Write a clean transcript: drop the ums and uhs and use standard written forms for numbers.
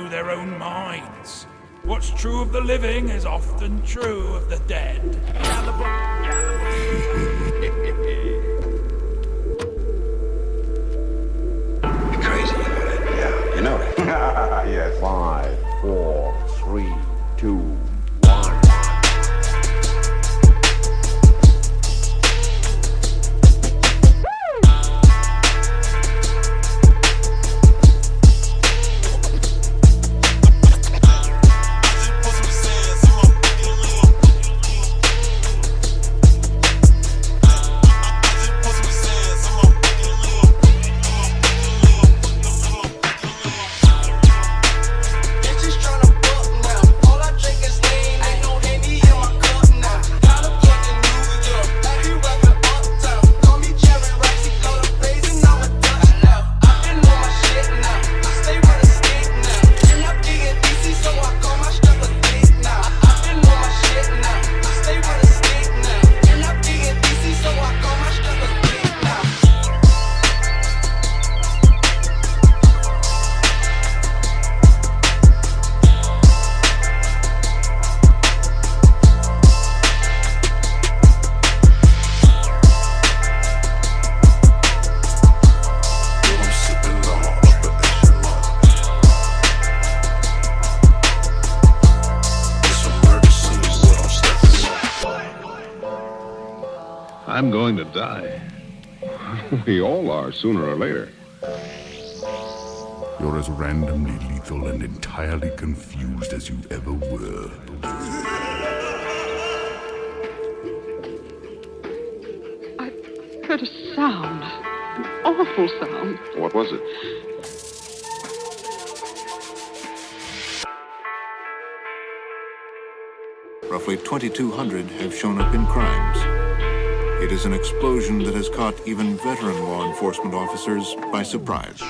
know their own minds. What's true of the living is often true of the dead. You're crazy, you know that? Yeah, you know that. Yes. 5, 4, 3, 2. I'm going to die. We all are, sooner or later. You're as randomly lethal and entirely confused as you ever were. I heard a sound. An awful sound. What was it? Roughly 2,200 have shown up in crimes. It is an explosion that has caught even veteran law enforcement officers by surprise.